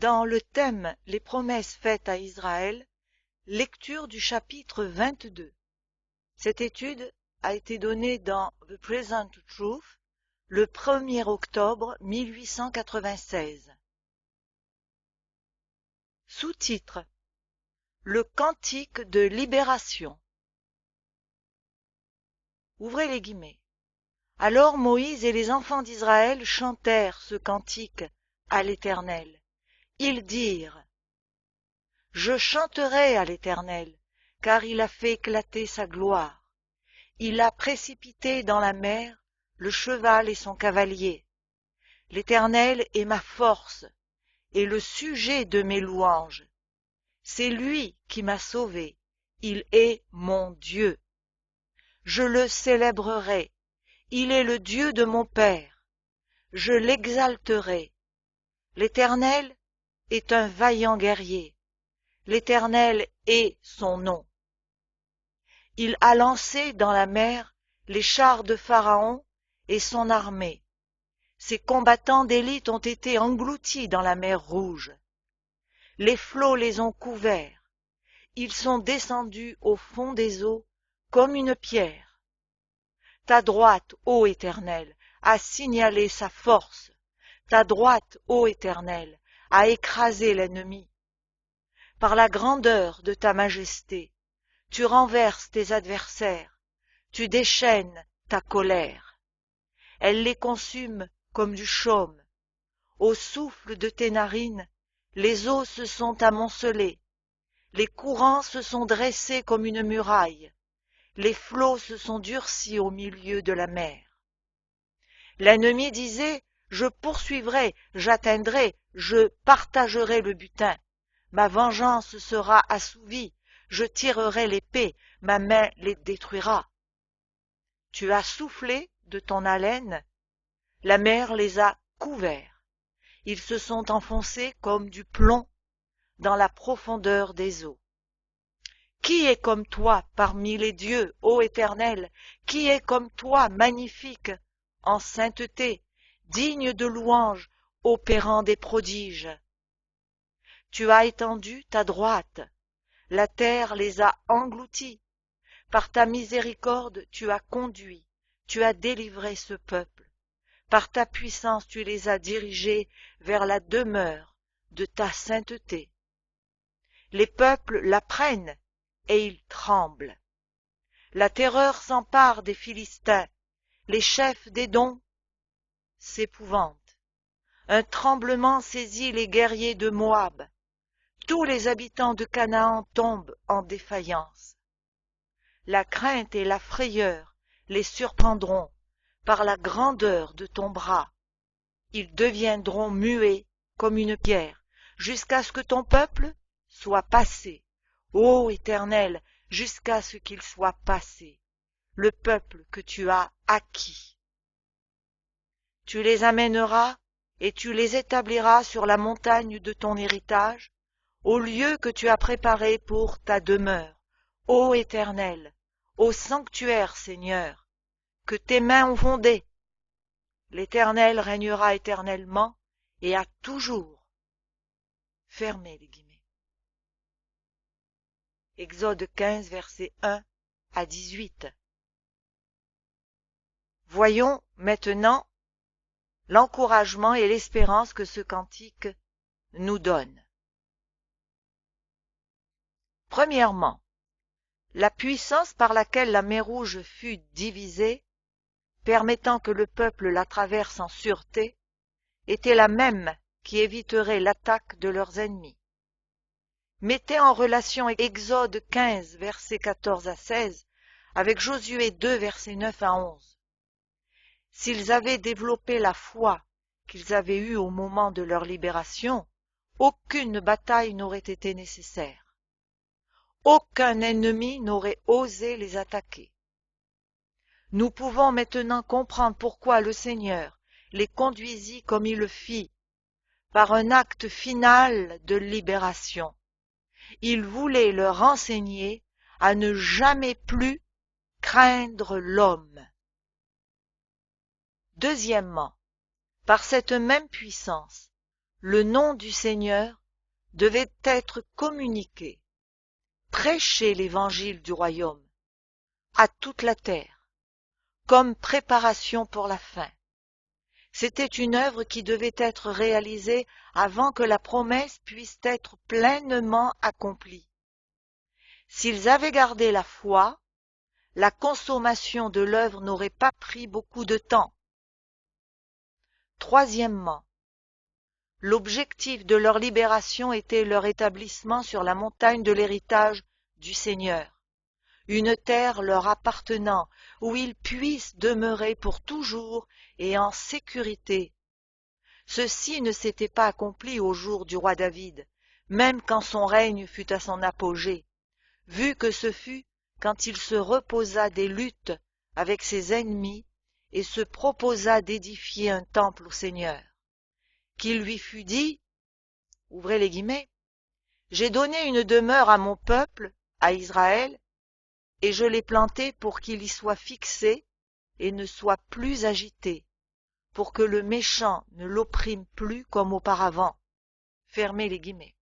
Dans le thème « Les promesses faites à Israël », lecture du chapitre 22. Cette étude a été donnée dans The Present Truth le 1er octobre 1896. Sous-titre: Le cantique de libération. Ouvrez les guillemets. Alors Moïse et les enfants d'Israël chantèrent ce cantique à l'Éternel. Ils dirent: Je chanterai à l'Éternel, car il a fait éclater sa gloire. Il a précipité dans la mer le cheval et son cavalier. L'Éternel est ma force et le sujet de mes louanges. C'est lui qui m'a sauvé, il est mon Dieu. Je le célébrerai, il est le Dieu de mon Père. Je l'exalterai. L'Éternel est un vaillant guerrier. L'Éternel est son nom. Il a lancé dans la mer les chars de Pharaon et son armée. Ses combattants d'élite ont été engloutis dans la mer Rouge. Les flots les ont couverts. Ils sont descendus au fond des eaux comme une pierre. Ta droite, ô Éternel, a signalé sa force. Ta droite, ô Éternel, a écrasé l'ennemi. Par la grandeur de ta majesté, tu renverses tes adversaires, tu déchaînes ta colère. Elle les consume comme du chaume. Au souffle de tes narines, les eaux se sont amoncelées, les courants se sont dressés comme une muraille, les flots se sont durcis au milieu de la mer. L'ennemi disait: Je poursuivrai, j'atteindrai, je partagerai le butin. Ma vengeance sera assouvie, je tirerai l'épée, ma main les détruira. Tu as soufflé de ton haleine, la mer les a couverts. Ils se sont enfoncés comme du plomb dans la profondeur des eaux. Qui est comme toi parmi les dieux, ô Éternel? Qui est comme toi, magnifique en sainteté, digne de louange, opérant des prodiges? Tu as étendu ta droite, la terre les a engloutis. Par ta miséricorde, tu as conduit, tu as délivré ce peuple. Par ta puissance, tu les as dirigés vers la demeure de ta sainteté. Les peuples la prennent et ils tremblent. La terreur s'empare des Philistins, les chefs d'Édom s'épouvantent. Un tremblement saisit les guerriers de Moab. Tous les habitants de Canaan tombent en défaillance. La crainte et la frayeur les surprendront par la grandeur de ton bras. Ils deviendront muets comme une pierre, jusqu'à ce que ton peuple soit passé. Ô Éternel, jusqu'à ce qu'il soit passé, le peuple que tu as acquis. Tu les amèneras et tu les établiras sur la montagne de ton héritage, au lieu que tu as préparé pour ta demeure. Ô Éternel, au sanctuaire, Seigneur, que tes mains ont fondé. L'Éternel régnera éternellement et à toujours. Fermez les guillemets. Exode 15, versets 1 à 18. Voyons maintenant l'encouragement et l'espérance que ce cantique nous donne. Premièrement, la puissance par laquelle la mer Rouge fut divisée, permettant que le peuple la traverse en sûreté, était la même qui éviterait l'attaque de leurs ennemis. Mettez en relation Exode 15, versets 14 à 16, avec Josué 2, versets 9 à 11. S'ils avaient développé la foi qu'ils avaient eue au moment de leur libération, aucune bataille n'aurait été nécessaire. Aucun ennemi n'aurait osé les attaquer. Nous pouvons maintenant comprendre pourquoi le Seigneur les conduisit comme il le fit, par un acte final de libération. Il voulait leur enseigner à ne jamais plus craindre l'homme. Deuxièmement, par cette même puissance, le nom du Seigneur devait être communiqué, prêcher l'évangile du royaume à toute la terre, comme préparation pour la fin. C'était une œuvre qui devait être réalisée avant que la promesse puisse être pleinement accomplie. S'ils avaient gardé la foi, la consommation de l'œuvre n'aurait pas pris beaucoup de temps. Troisièmement, l'objectif de leur libération était leur établissement sur la montagne de l'héritage du Seigneur, une terre leur appartenant où ils puissent demeurer pour toujours et en sécurité. Ceci ne s'était pas accompli au jour du roi David, même quand son règne fut à son apogée, vu que ce fut quand il se reposa des luttes avec ses ennemis et se proposa d'édifier un temple au Seigneur, qu'il lui fut dit, ouvrez les guillemets, « J'ai donné une demeure à mon peuple, à Israël, et je l'ai planté pour qu'il y soit fixé et ne soit plus agité, pour que le méchant ne l'opprime plus comme auparavant. » Fermez les guillemets.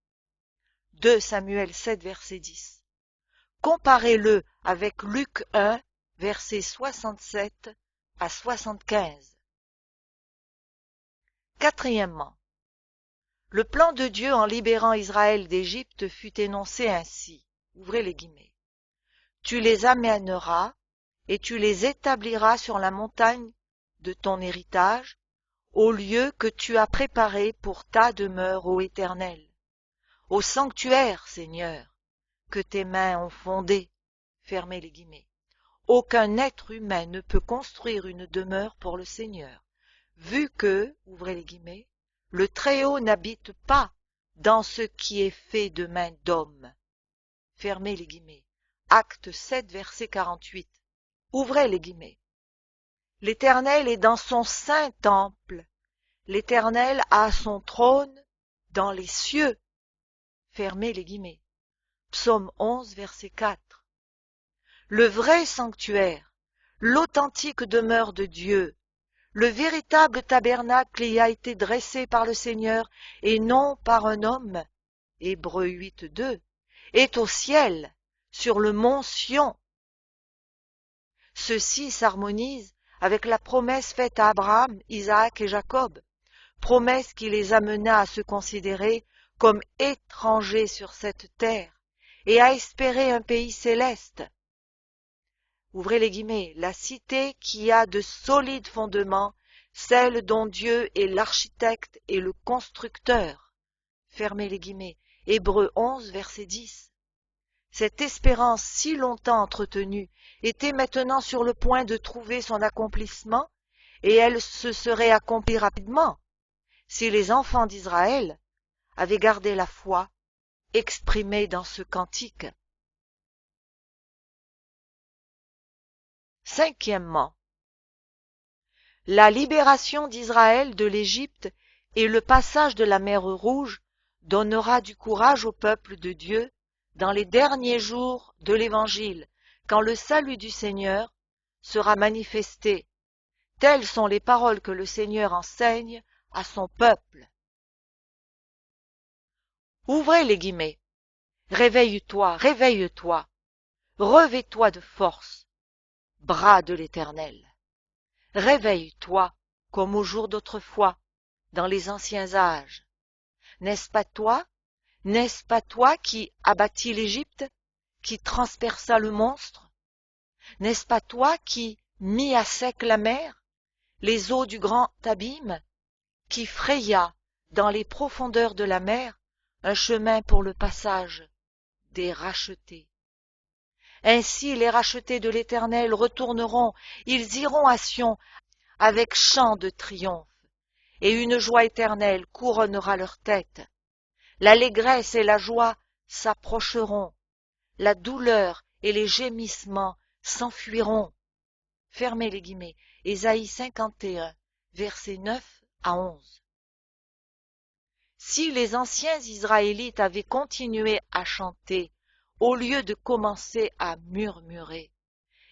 2 Samuel 7, verset 10. Comparez-le avec Luc 1, versets 67 à 75. Quatrièmement, le plan de Dieu en libérant Israël d'Égypte fut énoncé ainsi, ouvrez les guillemets, « Tu les amèneras et tu les établiras sur la montagne de ton héritage, au lieu que tu as préparé pour ta demeure, ô Éternel, au sanctuaire, Seigneur, que tes mains ont fondé. » Fermez les guillemets. Aucun être humain ne peut construire une demeure pour le Seigneur, vu que, ouvrez les guillemets, le Très-Haut n'habite pas dans ce qui est fait de main d'homme. Fermez les guillemets. Acte 7, verset 48. Ouvrez les guillemets. L'Éternel est dans son saint temple. L'Éternel a son trône dans les cieux. Fermez les guillemets. Psaume 11, verset 4. Le vrai sanctuaire, l'authentique demeure de Dieu, le véritable tabernacle y a été dressé par le Seigneur et non par un homme, Hébreux 8, 2, est au ciel, sur le mont Sion. Ceci s'harmonise avec la promesse faite à Abraham, Isaac et Jacob, promesse qui les amena à se considérer comme étrangers sur cette terre et à espérer un pays céleste. Ouvrez les guillemets, la cité qui a de solides fondements, celle dont Dieu est l'architecte et le constructeur. Fermez les guillemets, Hébreux 11, verset 10. Cette espérance si longtemps entretenue était maintenant sur le point de trouver son accomplissement, et elle se serait accomplie rapidement, si les enfants d'Israël avaient gardé la foi exprimée dans ce cantique. Cinquièmement, la libération d'Israël de l'Égypte et le passage de la mer Rouge donnera du courage au peuple de Dieu dans les derniers jours de l'Évangile, quand le salut du Seigneur sera manifesté. Telles sont les paroles que le Seigneur enseigne à son peuple. Ouvrez les guillemets. Réveille-toi, réveille-toi, revêt-toi de force, bras de l'Éternel. Réveille-toi comme au jour d'autrefois, dans les anciens âges. N'est-ce pas toi qui abattis l'Égypte, qui transperça le monstre? N'est-ce pas toi qui mis à sec la mer, les eaux du grand abîme, qui fraya dans les profondeurs de la mer un chemin pour le passage des rachetés? Ainsi les rachetés de l'Éternel retourneront, ils iront à Sion avec chant de triomphe, et une joie éternelle couronnera leur tête. L'allégresse et la joie s'approcheront, la douleur et les gémissements s'enfuiront. Fermez les guillemets. Ésaïe 51, versets 9 à 11. Si les anciens Israélites avaient continué à chanter au lieu de commencer à murmurer,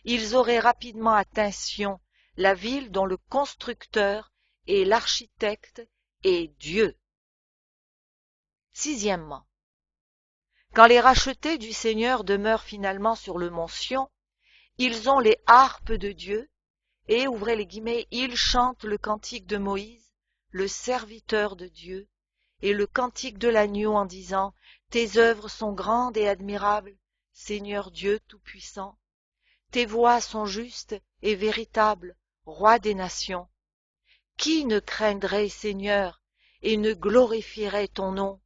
ils auraient rapidement atteint Sion, la ville dont le constructeur et l'architecte est Dieu. Sixièmement, quand les rachetés du Seigneur demeurent finalement sur le mont Sion, ils ont les harpes de Dieu et, ouvrez les guillemets, ils chantent le cantique de Moïse, le serviteur de Dieu, et le cantique de l'agneau en disant « Tes œuvres sont grandes et admirables, Seigneur Dieu Tout-Puissant. Tes voies sont justes et véritables, Roi des nations. Qui ne craindrait, Seigneur, et ne glorifierait ton nom?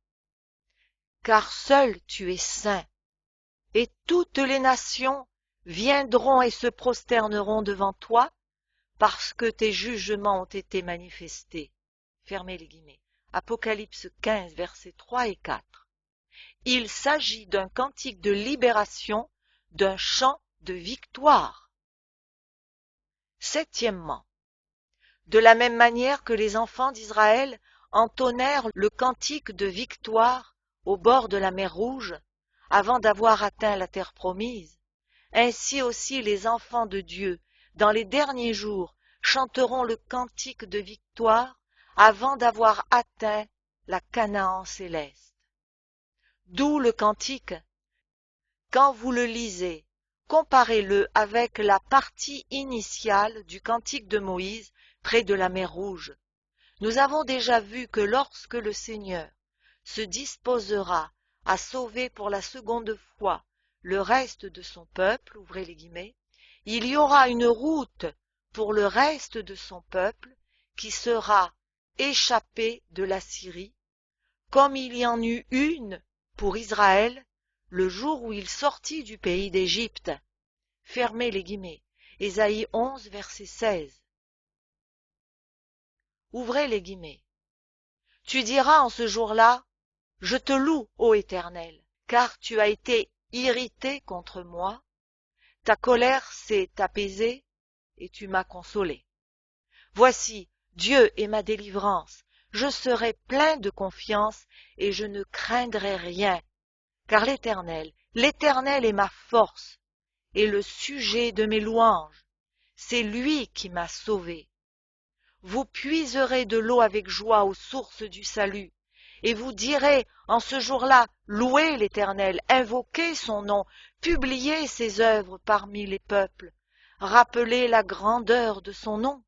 Car seul tu es saint, et toutes les nations viendront et se prosterneront devant toi, parce que tes jugements ont été manifestés. » Fermez les guillemets. Apocalypse 15, versets 3 et 4. Il s'agit d'un cantique de libération, d'un chant de victoire. Septièmement, de la même manière que les enfants d'Israël entonnèrent le cantique de victoire au bord de la mer Rouge, avant d'avoir atteint la terre promise, ainsi aussi les enfants de Dieu, dans les derniers jours, chanteront le cantique de victoire avant d'avoir atteint la Canaan céleste. D'où le cantique. Quand vous le lisez, comparez-le avec la partie initiale du cantique de Moïse près de la mer Rouge. Nous avons déjà vu que lorsque le Seigneur se disposera à sauver pour la seconde fois le reste de son peuple, ouvrez les guillemets, il y aura une route pour le reste de son peuple qui sera échappé de la Syrie, comme il y en eut une pour Israël le jour où il sortit du pays d'Égypte. Fermez les guillemets. Ésaïe 11, verset 16. Ouvrez les guillemets. Tu diras en ce jour-là, je te loue, ô Éternel, car tu as été irrité contre moi, ta colère s'est apaisée et tu m'as consolé. Voici, Dieu est ma délivrance, je serai plein de confiance et je ne craindrai rien, car l'Éternel est ma force et le sujet de mes louanges, c'est lui qui m'a sauvé. Vous puiserez de l'eau avec joie aux sources du salut, et vous direz en ce jour-là, louez l'Éternel, invoquez son nom, publiez ses œuvres parmi les peuples, rappelez la grandeur de son nom,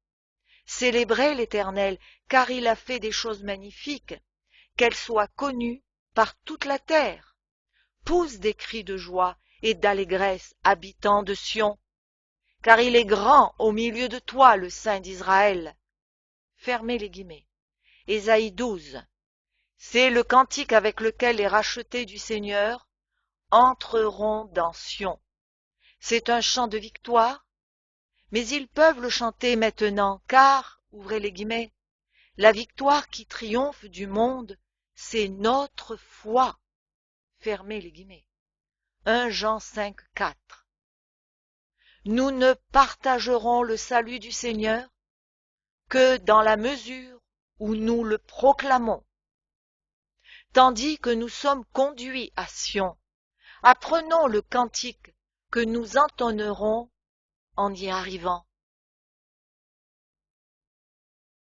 célébrez l'Éternel, car il a fait des choses magnifiques, qu'elles soient connues par toute la terre. Pousse des cris de joie et d'allégresse, habitants de Sion, car il est grand au milieu de toi, le Saint d'Israël. Fermez les guillemets. Ésaïe 12. C'est le cantique avec lequel les rachetés du Seigneur entreront dans Sion. C'est un chant de victoire, mais ils peuvent le chanter maintenant, car, ouvrez les guillemets, la victoire qui triomphe du monde, c'est notre foi. Fermez les guillemets. 1 Jean 5, 4. Nous ne partagerons le salut du Seigneur que dans la mesure où nous le proclamons. Tandis que nous sommes conduits à Sion, apprenons le cantique que nous entonnerons en y arrivant.